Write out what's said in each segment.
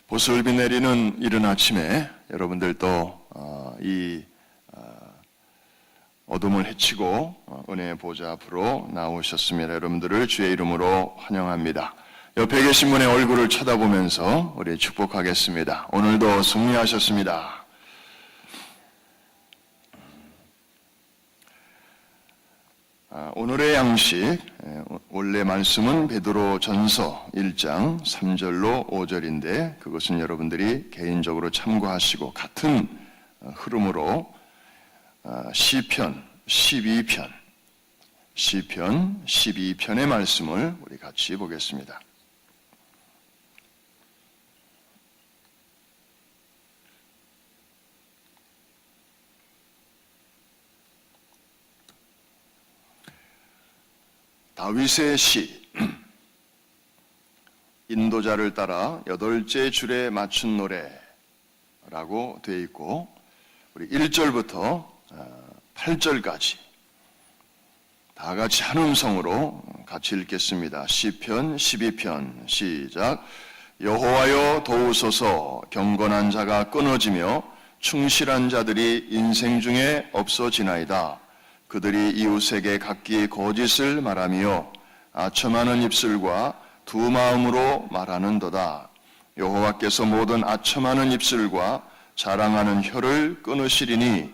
보슬비 내리는 이른 아침에 여러분들도 이 어둠을 헤치고 은혜의 보좌 앞으로 나오셨습니다. 여러분들을 주의 이름으로 환영합니다. 옆에 계신 분의 얼굴을 쳐다보면서 우리 축복하겠습니다. 오늘도 승리하셨습니다. 오늘의 양식, 원래 말씀은 베드로 전서 1장 3절로 5절인데 그것은 여러분들이 개인적으로 참고하시고 같은 흐름으로 시편 12편의 말씀을 우리 같이 보겠습니다. 다윗의 시, 인도자를 따라 8째 줄에 맞춘 노래라고 되어 있고 우리 1절부터 8절까지 다 같이 한 음성으로 같이 읽겠습니다. 시편 12편 시작. 여호와여 도우소서. 경건한 자가 끊어지며 충실한 자들이 인생 중에 없어지나이다. 그들이 이웃에게 각기 거짓을 말하며 아첨하는 입술과 두 마음으로 말하는도다. 여호와께서 모든 아첨하는 입술과 자랑하는 혀를 끊으시리니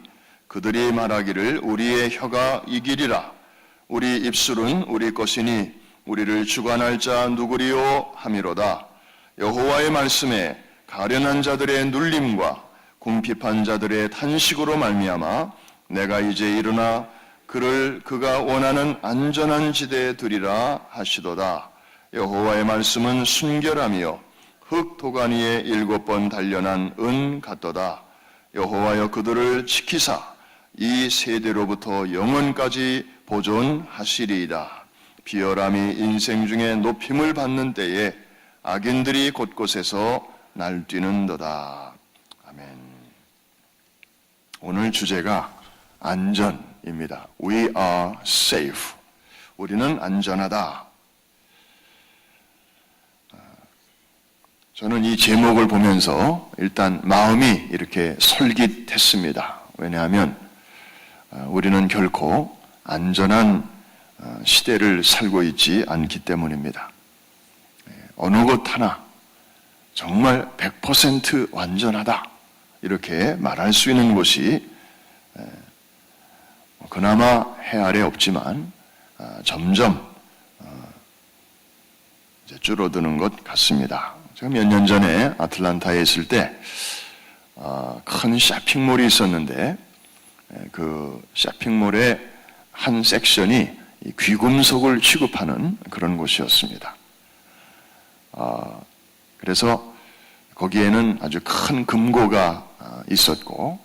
그들이 말하기를 우리의 혀가 이기리라. 우리 입술은 우리 것이니 우리를 주관할 자 누구리요 하미로다. 여호와의 말씀에 가련한 자들의 눌림과 궁핍한 자들의 탄식으로 말미암아 내가 이제 일어나 그가 원하는 안전한 지대에 두리라 하시도다. 여호와의 말씀은 순결하며 흙 도가니에 7번 단련한 은 같도다. 여호와여 그들을 지키사 이 세대로부터 영원까지 보존하시리이다. 비열함이 인생 중에 높임을 받는 때에 악인들이 곳곳에서 날뛰는도다. 아멘. 오늘 주제가 안전입니다. We are safe. 우리는 안전하다. 저는 이 제목을 보면서 일단 마음이 이렇게 솔깃했습니다. 왜냐하면 우리는 결코 안전한 시대를 살고 있지 않기 때문입니다. 어느 것 하나 정말 100% 완전하다 이렇게 말할 수 있는 곳이 그나마 해 아래 없지만 점점 이제 줄어드는 것 같습니다. 제가 몇 년 전에 아틀란타에 있을 때 큰 쇼핑몰이 있었는데 그 쇼핑몰의 한 섹션이 귀금속을 취급하는 그런 곳이었습니다. 그래서 거기에는 아주 큰 금고가 있었고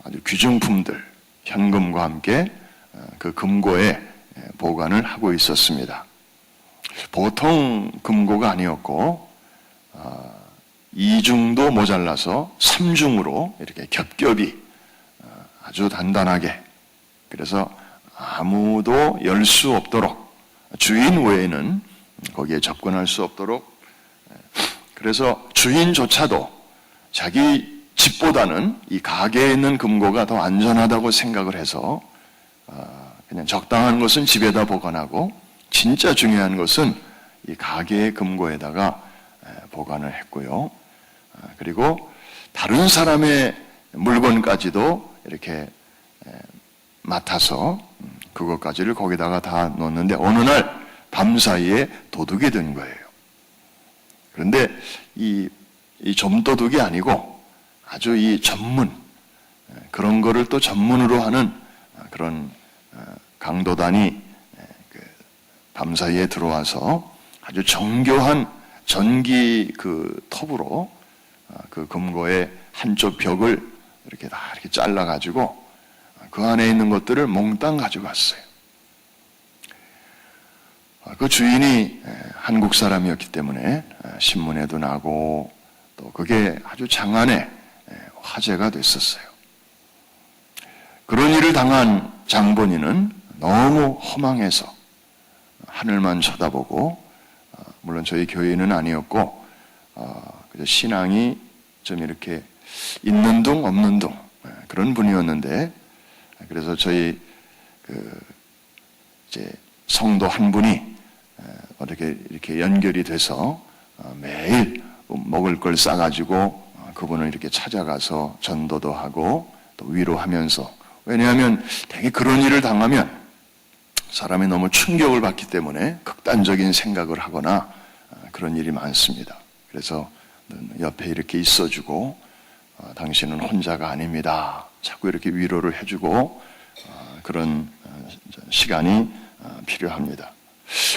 아주 귀중품들, 현금과 함께 그 금고에 보관을 하고 있었습니다. 보통 금고가 아니었고 2중도 모자라서 3중으로 이렇게 겹겹이 아주 단단하게, 그래서 아무도 열 수 없도록, 주인 외에는 거기에 접근할 수 없도록, 그래서 주인조차도 자기 집보다는 이 가게에 있는 금고가 더 안전하다고 생각을 해서 그냥 적당한 것은 집에다 보관하고 진짜 중요한 것은 이 가게의 금고에다가 보관을 했고요. 그리고 다른 사람의 물건까지도 이렇게 맡아서 그것까지를 거기다가 다 넣었는데 어느 날 밤사이에 도둑이 든 거예요. 그런데 이 점도둑이 아니고 아주 이 전문, 그런 거를 또 전문으로 하는 그런 강도단이 밤사이에 들어와서 아주 정교한 전기 그 톱으로 그 금고의 한쪽 벽을 이렇게 다 이렇게 잘라가지고 그 안에 있는 것들을 몽땅 가져갔어요. 그 주인이 한국 사람이었기 때문에 신문에도 나고 또 그게 아주 장안에 화제가 됐었어요. 그런 일을 당한 장본인은 너무 허망해서 하늘만 쳐다보고, 물론 저희 교회는 아니었고 그래서 신앙이 좀 이렇게 있는 둥 없는 둥 그런 분이었는데, 그래서 저희 이제 성도 한 분이 어떻게 이렇게 연결이 돼서 매일 먹을 걸 싸가지고 그분을 이렇게 찾아가서 전도도 하고 또 위로하면서, 왜냐하면 되게 그런 일을 당하면 사람이 너무 충격을 받기 때문에 극단적인 생각을 하거나 그런 일이 많습니다. 그래서 옆에 이렇게 있어주고 당신은 혼자가 아닙니다. 자꾸 이렇게 위로를 해주고 그런 시간이 필요합니다.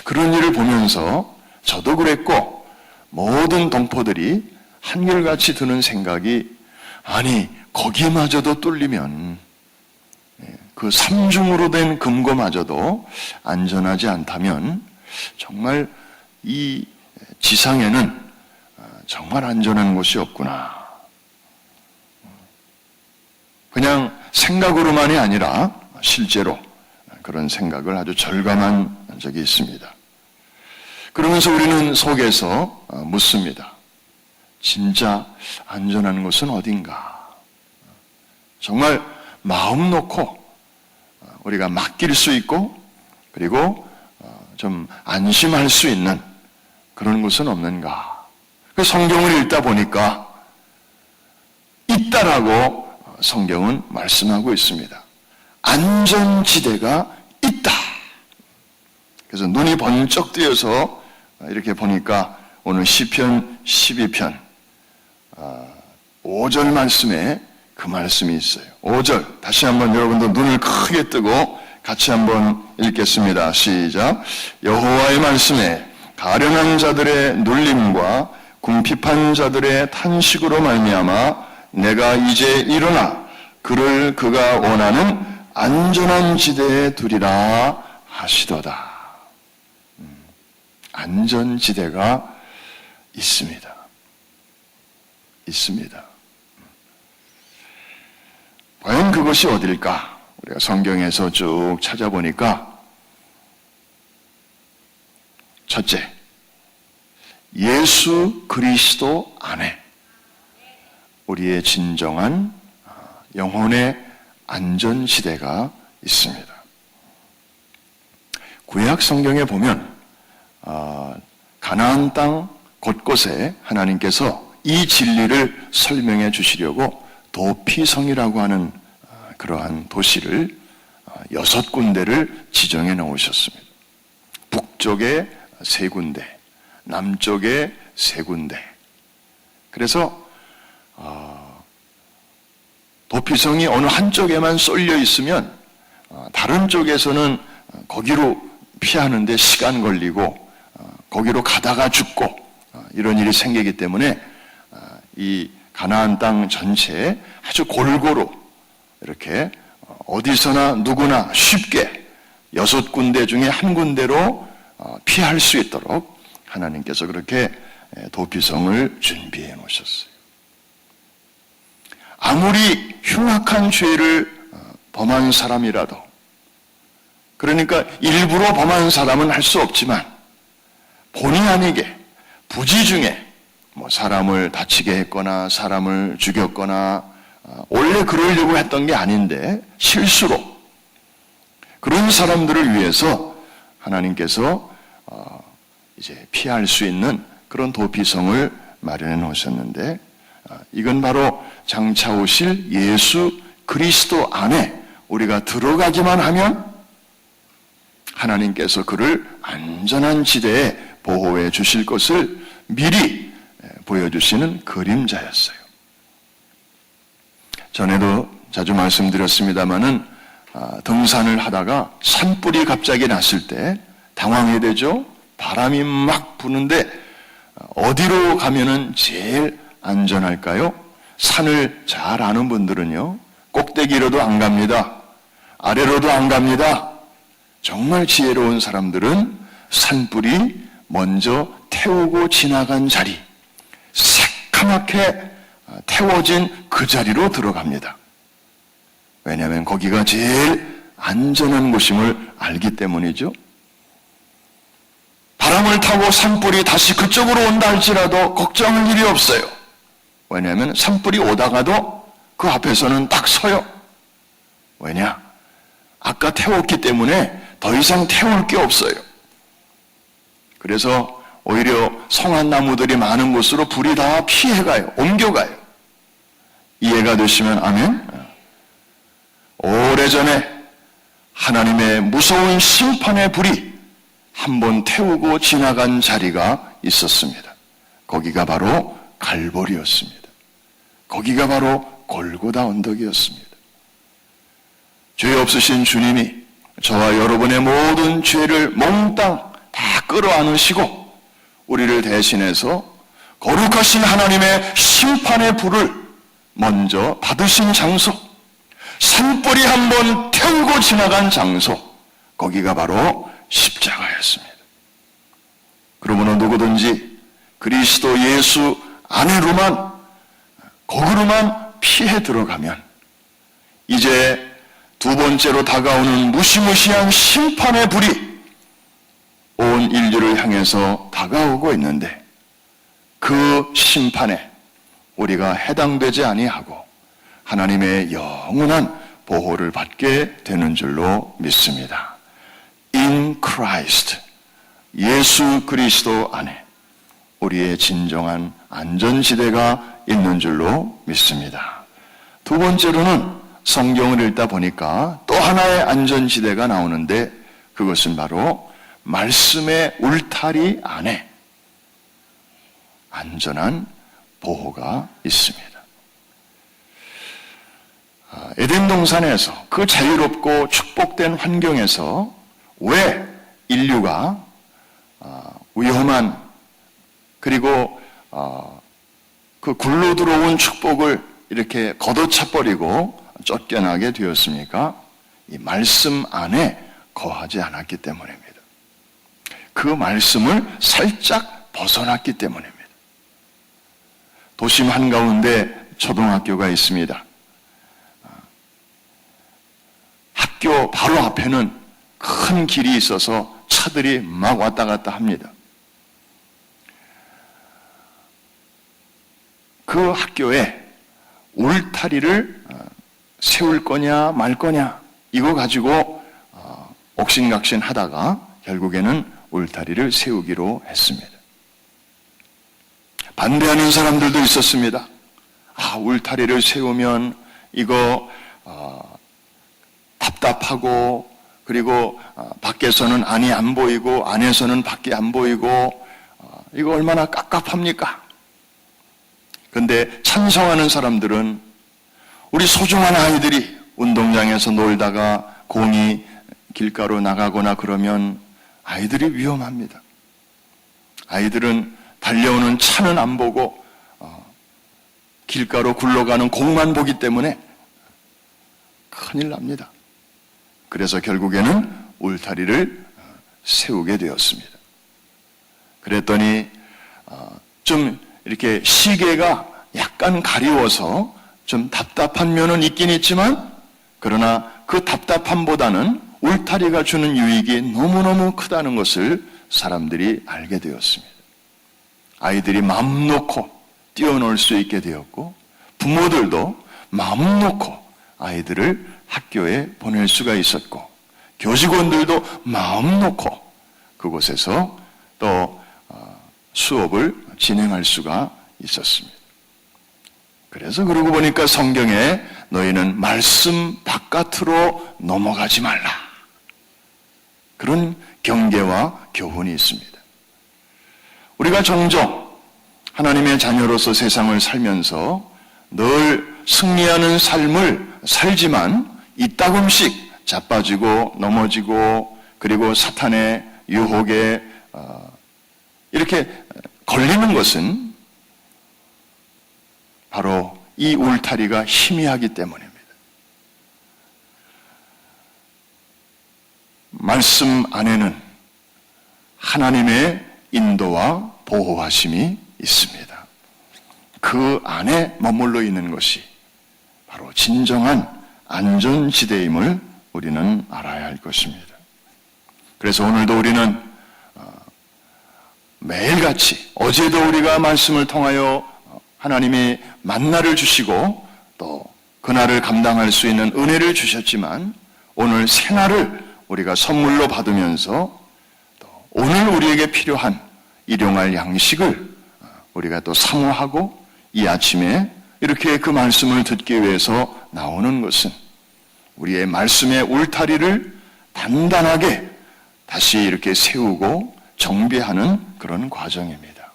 그런 일을 보면서 저도 그랬고 모든 동포들이 한결같이 드는 생각이, 아니 거기마저도 뚫리면 그 삼중으로 된 금고마저도 안전하지 않다면 정말 이 지상에는 정말 안전한 곳이 없구나. 그냥 생각으로만이 아니라 실제로 그런 생각을 아주 절감한 적이 있습니다. 그러면서 우리는 속에서 묻습니다. 진짜 안전한 곳은 어딘가? 정말 마음 놓고 우리가 맡길 수 있고 그리고 좀 안심할 수 있는 그런 곳은 없는가? 그 성경을 읽다 보니까 있다라고 성경은 말씀하고 있습니다. 안전지대가 있다. 그래서 눈이 번쩍 뜨여서 이렇게 보니까 오늘 시편 12편 5절 말씀에 그 말씀이 있어요. 5절 다시 한번 여러분도 눈을 크게 뜨고 같이 한번 읽겠습니다. 시작. 여호와의 말씀에 가련한 자들의 눌림과 궁핍한 자들의 탄식으로 말미암아 내가 이제 일어나 그를 그가 원하는 안전한 지대에 두리라 하시도다. 안전지대가 있습니다. 있습니다. 과연 그것이 어딜까? 우리가 성경에서 쭉 찾아보니까 첫째, 예수 그리스도 안에 우리의 진정한 영혼의 안전지대가 있습니다. 구약 성경에 보면 가나안 땅 곳곳에 하나님께서 이 진리를 설명해 주시려고 도피성이라고 하는 그러한 도시를 6군데를 지정해 놓으셨습니다. 북쪽에 3군데, 남쪽에 3군데. 그래서 도피성이 어느 한쪽에만 쏠려 있으면 다른 쪽에서는 거기로 피하는데 시간 걸리고 거기로 가다가 죽고 이런 일이 생기기 때문에 이 가나안 땅 전체에 아주 골고루 이렇게 어디서나 누구나 쉽게 6군데 중에 한 군데로 피할 수 있도록 하나님께서 그렇게 도피성을 준비해 놓으셨어요. 아무리 흉악한 죄를 범한 사람이라도, 그러니까 일부러 범한 사람은 할 수 없지만 본의 아니게 부지 중에 사람을 다치게 했거나 사람을 죽였거나 원래 그러려고 했던 게 아닌데 실수로 그런 사람들을 위해서 하나님께서 이제 피할 수 있는 그런 도피성을 마련해 놓으셨는데, 이건 바로 장차 오실 예수 그리스도 안에 우리가 들어가기만 하면 하나님께서 그를 안전한 지대에 보호해 주실 것을 미리 보여주시는 그림자였어요. 전에도 자주 말씀드렸습니다마는 등산을 하다가 산불이 갑자기 났을 때 당황해야 되죠. 바람이 막 부는데 어디로 가면은 제일 안전할까요? 산을 잘 아는 분들은요, 꼭대기로도 안 갑니다. 아래로도 안 갑니다. 정말 지혜로운 사람들은 산불이 먼저 태우고 지나간 자리, 새카맣게 태워진 그 자리로 들어갑니다. 왜냐하면 거기가 제일 안전한 곳임을 알기 때문이죠. 바람 바람을 타고 산불이 다시 그쪽으로 온다 할지라도 걱정할 일이 없어요. 왜냐하면 산불이 오다가도 그 앞에서는 딱 서요. 왜냐? 아까 태웠기 때문에 더 이상 태울 게 없어요. 그래서 오히려 성한 나무들이 많은 곳으로 불이 다 피해가요. 옮겨가요. 이해가 되시면 아멘? 오래전에 하나님의 무서운 심판의 불이 한번 태우고 지나간 자리가 있었습니다. 거기가 바로 갈보리였습니다. 거기가 바로 골고다 언덕이었습니다. 죄 없으신 주님이 저와 여러분의 모든 죄를 몽땅 다 끌어안으시고 우리를 대신해서 거룩하신 하나님의 심판의 불을 먼저 받으신 장소, 산불이 한번 태우고 지나간 장소, 거기가 바로 십자가였습니다. 그러므로 누구든지 그리스도 예수 안으로만, 거기로만 피해 들어가면 이제 두 번째로 다가오는 무시무시한 심판의 불이 온 인류를 향해서 다가오고 있는데 그 심판에 우리가 해당되지 아니하고 하나님의 영원한 보호를 받게 되는 줄로 믿습니다. In Christ, 예수 그리스도 안에 우리의 진정한 안전지대가 있는 줄로 믿습니다. 두 번째로는 성경을 읽다 보니까 또 하나의 안전지대가 나오는데 그것은 바로 말씀의 울타리 안에 안전한 보호가 있습니다. 에덴 동산에서 그 자유롭고 축복된 환경에서 왜 인류가 위험한 그리고 그 굴러 들어온 축복을 이렇게 걷어차버리고 쫓겨나게 되었습니까? 이 말씀 안에 거하지 않았기 때문입니다. 그 말씀을 살짝 벗어났기 때문입니다. 도심 한가운데 초등학교가 있습니다. 학교 바로 앞에는 큰 길이 있어서 차들이 막 왔다 갔다 합니다. 그 학교에 울타리를 세울 거냐 말 거냐 이거 가지고 옥신각신 하다가 결국에는 울타리를 세우기로 했습니다. 반대하는 사람들도 있었습니다. 울타리를 세우면 이거 답답하고 그리고 밖에서는 안이 안 보이고 안에서는 밖이 안 보이고 이거 얼마나 깝깝합니까? 그런데 찬성하는 사람들은 우리 소중한 아이들이 운동장에서 놀다가 공이 길가로 나가거나 그러면 아이들이 위험합니다. 아이들은 달려오는 차는 안 보고 길가로 굴러가는 공만 보기 때문에 큰일 납니다. 그래서 결국에는 울타리를 세우게 되었습니다. 그랬더니 좀 이렇게 시계가 약간 가리워서 좀 답답한 면은 있긴 있지만 그러나 그 답답함보다는 울타리가 주는 유익이 너무너무 크다는 것을 사람들이 알게 되었습니다. 아이들이 마음 놓고 뛰어놀 수 있게 되었고 부모들도 마음 놓고 아이들을 학교에 보낼 수가 있었고 교직원들도 마음 놓고 그곳에서 또 수업을 진행할 수가 있었습니다. 그래서 그러고 보니까 성경에 너희는 말씀 바깥으로 넘어가지 말라. 그런 경계와 교훈이 있습니다. 우리가 종종 하나님의 자녀로서 세상을 살면서 늘 승리하는 삶을 살지만 이따금씩 자빠지고 넘어지고 그리고 사탄의 유혹에 이렇게 걸리는 것은 바로 이 울타리가 희미하기 때문입니다. 말씀 안에는 하나님의 인도와 보호하심이 있습니다. 그 안에 머물러 있는 것이 바로 진정한 안전지대임을 우리는 알아야 할 것입니다. 그래서 오늘도 우리는 매일같이 어제도 우리가 말씀을 통하여 하나님이 만나를 주시고 또 그날을 감당할 수 있는 은혜를 주셨지만 오늘 생활을 우리가 선물로 받으면서 또 오늘 우리에게 필요한 일용할 양식을 우리가 또 사모하고 이 아침에 이렇게 그 말씀을 듣기 위해서 나오는 것은 우리의 말씀의 울타리를 단단하게 다시 이렇게 세우고 정비하는 그런 과정입니다.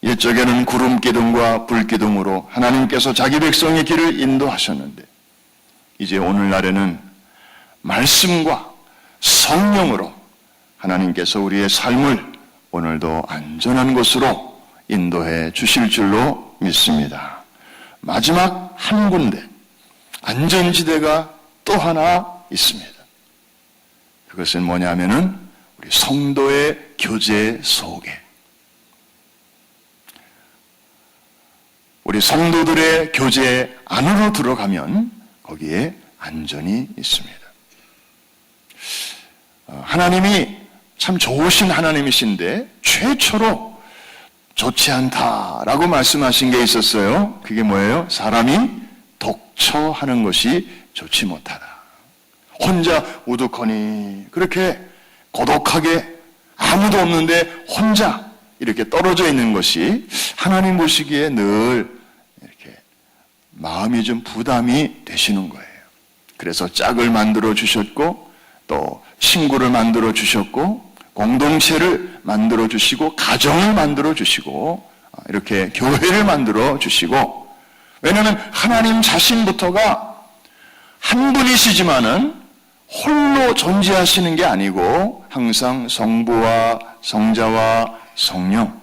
옛적에는 구름 기둥과 불 기둥으로 하나님께서 자기 백성의 길을 인도하셨는데 이제 오늘날에는 말씀과 성령으로 하나님께서 우리의 삶을 오늘도 안전한 곳으로 인도해 주실 줄로 믿습니다. 마지막 한 군데 안전지대가 또 하나 있습니다. 그것은 뭐냐면은 우리 성도의 교제 속에 우리 성도들의 교제 안으로 들어가면 거기에 안전이 있습니다. 하나님이 참 좋으신 하나님이신데 최초로 좋지 않다라고 말씀하신 게 있었어요. 그게 뭐예요? 사람이 독처하는 것이 좋지 못하다. 혼자 우두커니 그렇게 고독하게 아무도 없는데 혼자 이렇게 떨어져 있는 것이 하나님 보시기에 늘 이렇게 마음이 좀 부담이 되시는 거예요. 그래서 짝을 만들어 주셨고 또 친구를 만들어 주셨고 공동체를 만들어 주시고 가정을 만들어 주시고 이렇게 교회를 만들어 주시고 왜냐하면 하나님 자신부터가 한 분이시지만은 홀로 존재하시는 게 아니고 항상 성부와 성자와 성령.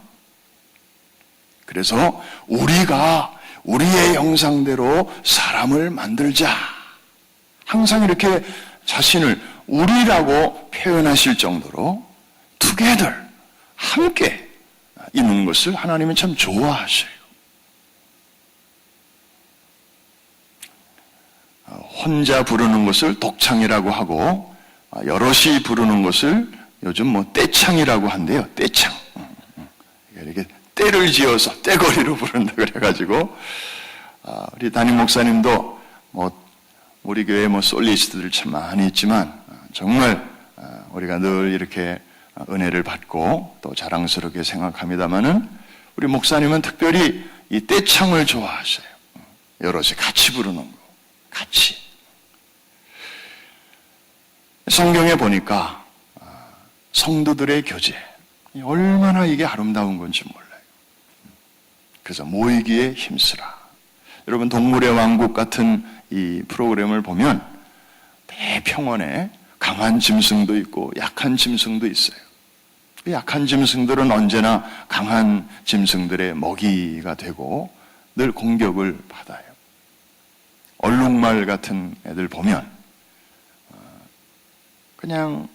그래서 우리가 우리의 형상대로 사람을 만들자. 항상 이렇게 자신을 우리라고 표현하실 정도로 together, 함께 있는 것을 하나님은 참 좋아하셔요. 혼자 부르는 것을 독창이라고 하고 여럿이 부르는 것을 요즘 뭐 떼창이라고 한대요. 떼창. 이렇게 떼를 지어서 떼거리로 부른다 그래가지고 우리 담임 목사님도 뭐 우리 교회에 뭐 솔리스트들 참 많이 있지만 정말 우리가 늘 이렇게 은혜를 받고 또 자랑스럽게 생각합니다마는 우리 목사님은 특별히 이 떼창을 좋아하셔요. 여럿이 같이 부르는 거. 같이. 성경에 보니까 성도들의 교제 얼마나 이게 아름다운 건지 몰라요. 그래서 모이기에 힘쓰라. 여러분 동물의 왕국 같은 이 프로그램을 보면 대평원에 강한 짐승도 있고 약한 짐승도 있어요. 약한 짐승들은 언제나 강한 짐승들의 먹이가 되고 늘 공격을 받아요. 얼룩말 같은 애들 보면 그냥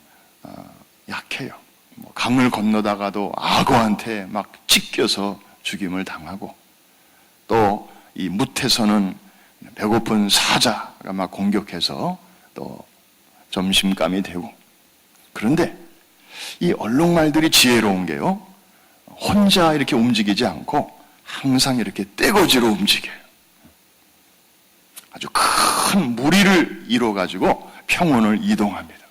약해요. 뭐 강을 건너다가도 악어한테 막 찢겨서 죽임을 당하고 또 이 뭇에서는 배고픈 사자가 막 공격해서 또 점심감이 되고 그런데 이 얼룩말들이 지혜로운 게요. 혼자 이렇게 움직이지 않고 항상 이렇게 떼거지로 움직여요. 아주 큰 무리를 이뤄가지고 평원을 이동합니다.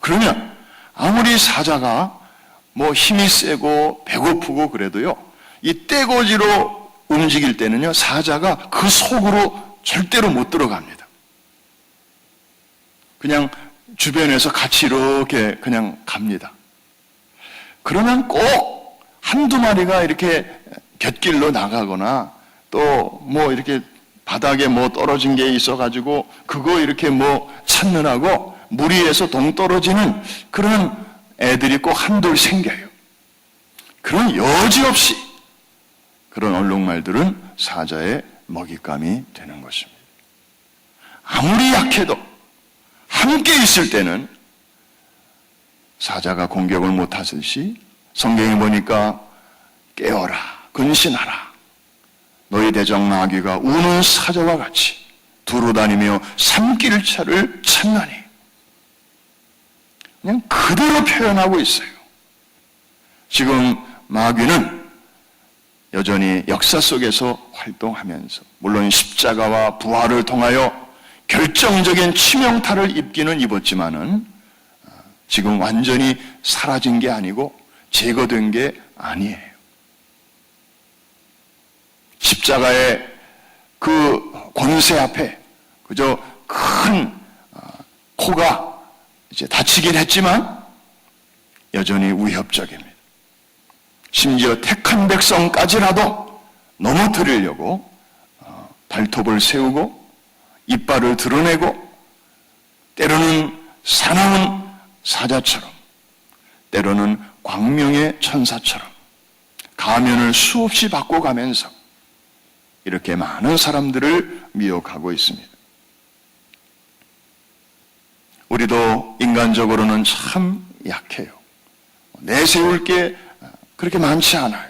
그러면 아무리 사자가 뭐 힘이 세고 배고프고 그래도요, 이 떼거지로 움직일 때는요, 사자가 그 속으로 절대로 못 들어갑니다. 그냥 주변에서 같이 이렇게 그냥 갑니다. 그러면 꼭 한두 마리가 이렇게 곁길로 나가거나 또 뭐 이렇게 바닥에 뭐 떨어진 게 있어가지고 그거 이렇게 뭐 찾느라고 무리에서 동떨어지는 그런 애들이 꼭 한둘 생겨요. 그런 여지없이 그런 얼룩말들은 사자의 먹잇감이 되는 것입니다. 아무리 약해도 함께 있을 때는 사자가 공격을 못하듯이 성경에 보니까 깨어라, 근신하라. 너희 대적 마귀가 우는 사자와 같이 두루 다니며 삼킬 차를 찾나니. 그냥 그대로 표현하고 있어요. 지금 마귀는 여전히 역사 속에서 활동하면서 물론 십자가와 부활을 통하여 결정적인 치명타를 입기는 입었지만은 지금 완전히 사라진 게 아니고 제거된 게 아니에요. 십자가의 그 권세 앞에 그저 큰 코가 이제 다치긴 했지만 여전히 위협적입니다. 심지어 택한 백성까지라도 넘어뜨리려고 발톱을 세우고 이빨을 드러내고 때로는 사나운 사자처럼 때로는 광명의 천사처럼 가면을 수없이 바꿔가면서 이렇게 많은 사람들을 미혹하고 있습니다. 우리도 인간적으로는 참 약해요. 내세울 게 그렇게 많지 않아요.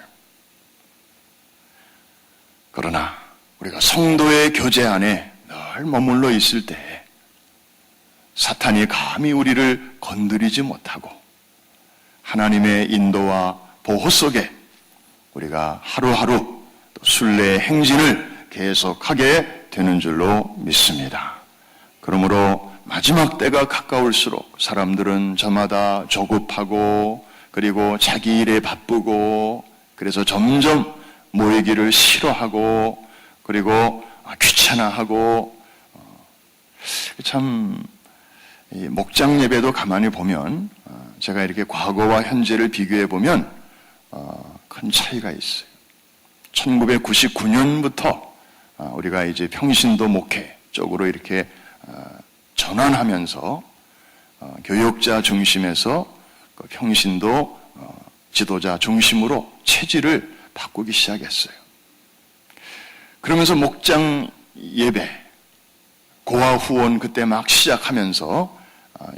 그러나 우리가 성도의 교제 안에 늘 머물러 있을 때 사탄이 감히 우리를 건드리지 못하고 하나님의 인도와 보호 속에 우리가 하루하루 또 순례의 행진을 계속하게 되는 줄로 믿습니다. 그러므로 마지막 때가 가까울수록 사람들은 저마다 조급하고 그리고 자기 일에 바쁘고 그래서 점점 모이기를 싫어하고 그리고 귀찮아하고 참 목장 예배도 가만히 보면 제가 이렇게 과거와 현재를 비교해 보면 큰 차이가 있어요. 1999년부터 우리가 이제 평신도 목회 쪽으로 이렇게 전환하면서 교역자 중심에서 평신도 지도자 중심으로 체질을 바꾸기 시작했어요. 그러면서 목장 예배, 고아 후원 그때 막 시작하면서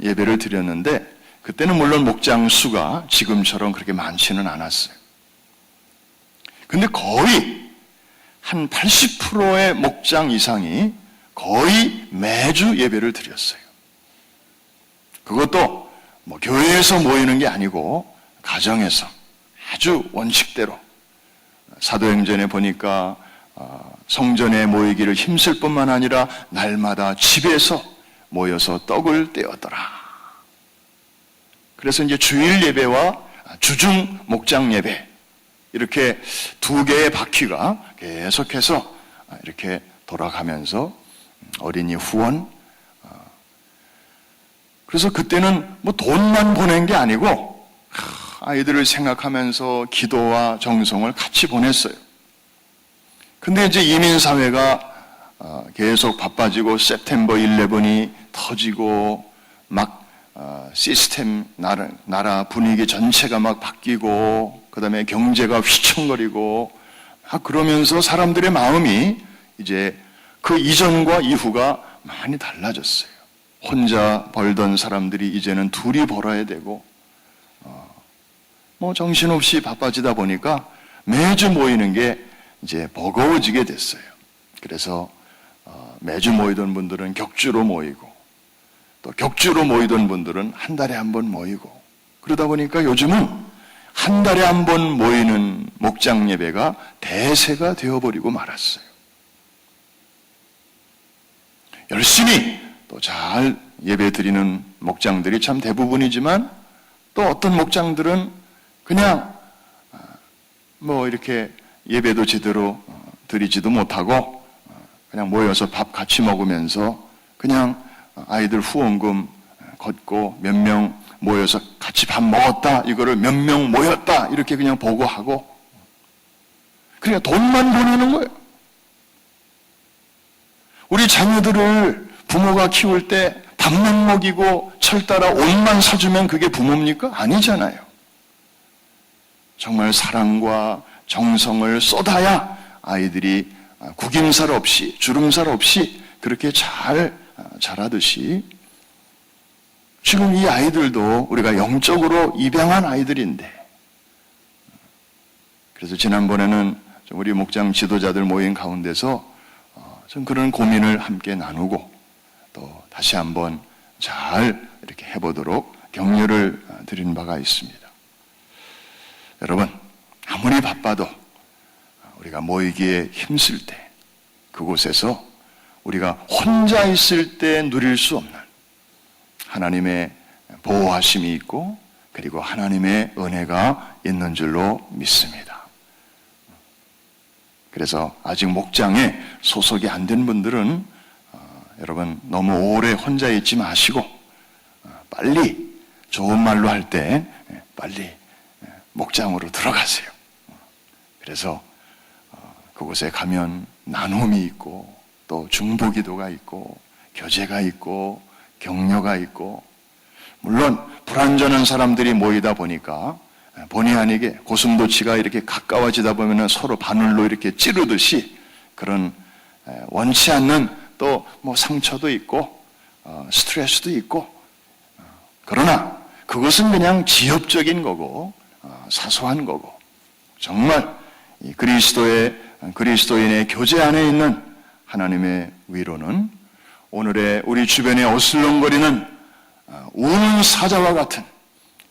예배를 드렸는데 그때는 물론 목장 수가 지금처럼 그렇게 많지는 않았어요. 근데 거의 한 80%의 목장 이상이 거의 매주 예배를 드렸어요. 그것도 뭐 교회에서 모이는 게 아니고 가정에서 아주 원칙대로 사도행전에 보니까 성전에 모이기를 힘쓸 뿐만 아니라 날마다 집에서 모여서 떡을 떼었더라. 그래서 이제 주일 예배와 주중 목장 예배 이렇게 두 개의 바퀴가 계속해서 이렇게 돌아가면서 어린이 후원 그래서 그때는 뭐 돈만 보낸 게 아니고 아이들을 생각하면서 기도와 정성을 같이 보냈어요. 근데 이제 이민사회가 계속 바빠지고 september 11이 터지고 막 시스템 나라 분위기 전체가 막 바뀌고 그 다음에 경제가 휘청거리고 막 그러면서 사람들의 마음이 이제 그 이전과 이후가 많이 달라졌어요. 혼자 벌던 사람들이 이제는 둘이 벌어야 되고 뭐 정신없이 바빠지다 보니까 매주 모이는 게 이제 버거워지게 됐어요. 그래서 매주 모이던 분들은 격주로 모이고 또 격주로 모이던 분들은 한 달에 한 번 모이고 그러다 보니까 요즘은 한 달에 한 번 모이는 목장 예배가 대세가 되어버리고 말았어요. 열심히 또 잘 예배 드리는 목장들이 참 대부분이지만 또 어떤 목장들은 그냥 뭐 이렇게 예배도 제대로 드리지도 못하고 그냥 모여서 밥 같이 먹으면서 그냥 아이들 후원금 걷고 몇 명 모여서 같이 밥 먹었다 이거를 몇 명 모였다 이렇게 그냥 보고하고 그냥 돈만 보내는 거예요. 우리 자녀들을 부모가 키울 때 밥만 먹이고 철 따라 옷만 사주면 그게 부모입니까? 아니잖아요. 정말 사랑과 정성을 쏟아야 아이들이 구김살 없이 주름살 없이 그렇게 잘 자라듯이 지금 이 아이들도 우리가 영적으로 입양한 아이들인데 그래서 지난번에는 우리 목장 지도자들 모임 가운데서 좀 그런 고민을 함께 나누고 또 다시 한번 잘 이렇게 해보도록 격려를 드린 바가 있습니다. 여러분, 아무리 바빠도 우리가 모이기에 힘쓸 때, 그곳에서 우리가 혼자 있을 때 누릴 수 없는 하나님의 보호하심이 있고, 그리고 하나님의 은혜가 있는 줄로 믿습니다. 그래서 아직 목장에 소속이 안 된 분들은 여러분 너무 오래 혼자 있지 마시고 빨리, 좋은 말로 할 때 빨리 목장으로 들어가세요. 그래서 그곳에 가면 나눔이 있고, 또 중보기도가 있고, 교제가 있고, 격려가 있고, 물론 불완전한 사람들이 모이다 보니까 본의 아니게 고슴도치가 이렇게 가까워지다 보면 서로 바늘로 이렇게 찌르듯이 그런 원치 않는 또 뭐 상처도 있고 스트레스도 있고, 그러나 그것은 그냥 지엽적인 거고 사소한 거고, 정말 이 그리스도인의 교제 안에 있는 하나님의 위로는 오늘의 우리 주변에 어슬렁거리는 우는 사자와 같은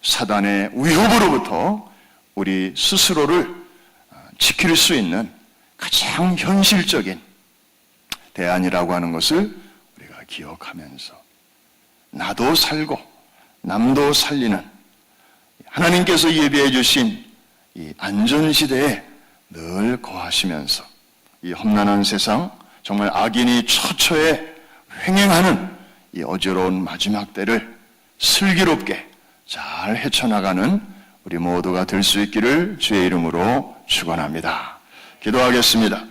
사단의 위협으로부터 우리 스스로를 지킬 수 있는 가장 현실적인 대안이라고 하는 것을 우리가 기억하면서 나도 살고 남도 살리는 하나님께서 예비해 주신 이 안전시대에 늘 거하시면서 이 험난한 세상, 정말 악인이 처처에 횡행하는 이 어지러운 마지막 때를 슬기롭게 잘 헤쳐나가는 우리 모두가 될 수 있기를 주의 이름으로 축원합니다. 기도하겠습니다.